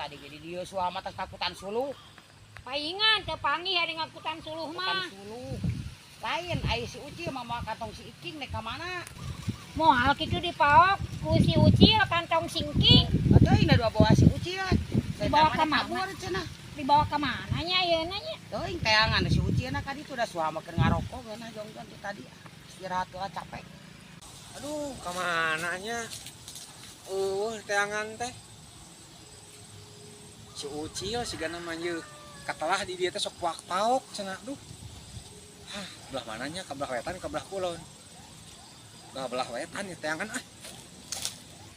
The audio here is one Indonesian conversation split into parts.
tadi jadi dia suama tas kakutan suluh. Paingan teu panggih hari ngakutan suluh mah. Suluh. Lain ai si Uci mama kantong si Iking nek ka mana? Moal kitu dipaok ku si Ucil kantong singking Ada ini dua bawa si Uci ya. Dibawa ka mana? Kabur cenah. dibawa ke mana nya ayeuna nya? Teuing teangan si Uci na kadi tuh udah suama keur ngarokok geuna jongjon tuh tadi. Istirahat lah capek. Aduh, kemana nya? Teangan teh. Si Ucil sigana manjeu katelah di dia teh sok puak paok cenah. Duh. Hah, belah mananya? Ka belah wetan, ka belah kulon. Belah wetan ya teangan ah.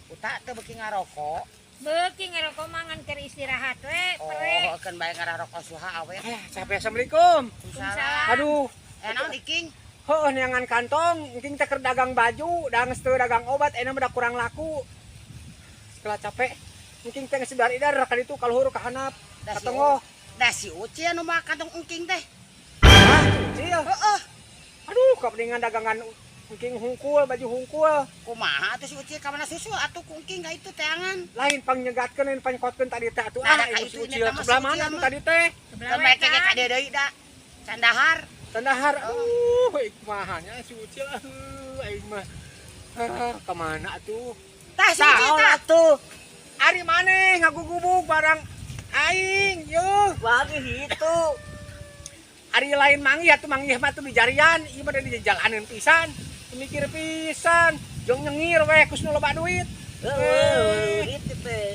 Utak teh beuki ngarokok. Beuki ngerokok mangan keur istirahat we, pere. Oh, akan bae ngarokok suha awe. Capek. Assalamualaikum. Salah. Aduh, Naon Iking? heuh neangan kantong, mungkin teh keur dagang baju, da geus teu dagang obat, enak udah kurang laku. Setelah capek, mungkin teh geus idar ka ditu kaluhur ka handap. Katongo. Da si Uci anu mah kantong engking teh. Hah, Ucil. Heeh. Aduh, kepentingan dagangan engking hungkul, baju hungkul. Kumaha atuh si Uci ka mana susu atuh engking ka itu teangan. Lain pangnyeggatkeun, lain panyekotkeun tadi teh atuh. Nah, Ah, itu Ucil nya mah sebelah si mana Ucil tuh mah. tadi teh? Sebelah Sampai wetan. kayak kade deui da. Candahar. Tandahar. Kumahannya si Ucil. Aing mah. Kemana atuh? Tah si Uci Saon tah. atuh? Ari maneh ngagugubuk barang aing, yuh. Bagi itu. Ari lain manggih atuh manggih mah tuh di jarian, ieu mah di jalaneun pisan. Mikir pisan, jong nyengir we kus nu loba duit. Itu teh.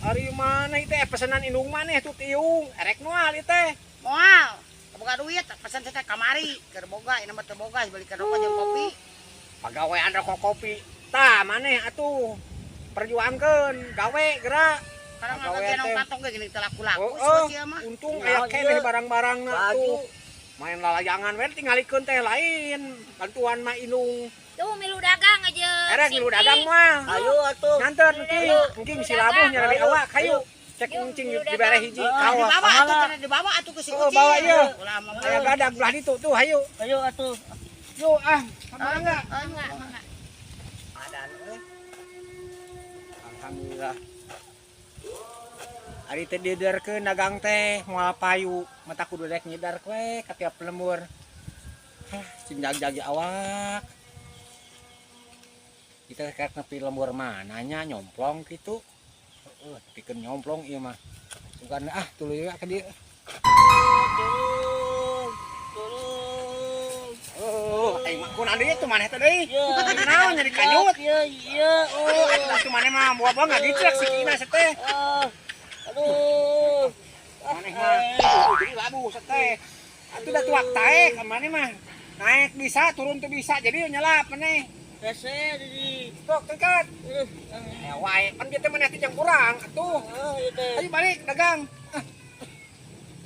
Ari mana ieu teh pesanan indung maneh tuh tiung, erek moal ieu teh. Moal. Boga duit pesan teh kamari keur boga ini mah teu boga beli ka rokok jeung kopi. Pagawean rokok kopi. Tah maneh atuh perjuangkeun gawe gerak. Karena Pagawean ngagawean teh. kantong ge gini teu laku-laku si Oh, Uci mah. untung Ya, aya keneh iya. barang-barangna tuh. Main lalayangan we tinggalikeun teh lain. Bantuan mah indung. Tuh milu dagang aja. Erek milu dagang mah. Ayo atuh. Nganter engking si labuh nyari awak kayu. Cek engcing dibere hiji kawas. Dibawa atuh cenah dibawa atuh ke si Oh, Uci. bawa ieu. Ulah mah. Aya gadag belah ditu tuh hayu. Ayo atuh. Yuk mangga. Enggak. Adan euy. Alhamdulillah. Ari teh dieudeurkeun dagang teh moal payu, mata kudu rek nyidar we ka tiap lembur. Cing jag-jagi awak. Kita rek nepi lembur mananya nyomplong kitu. Heeh, pikeun nyomplong ieu mah. Bukan tuluy we ka dieu. Aing mah kunaon deui tuh maneh teh deui. Naon nyari kanyut. Iya. Tuh maneh mah buah-buah ngagicrek si Kina teh. Aduh. Maneh mah jadi labu teh. Atuh da tuak taek maneh mah. Naik bisa, turun tuh bisa. Jadi nyelap maneh. Hese di. Tok dekat. Ya wae, pan kieu teh maneh teh jang kurang atuh. Ayo balik dagang.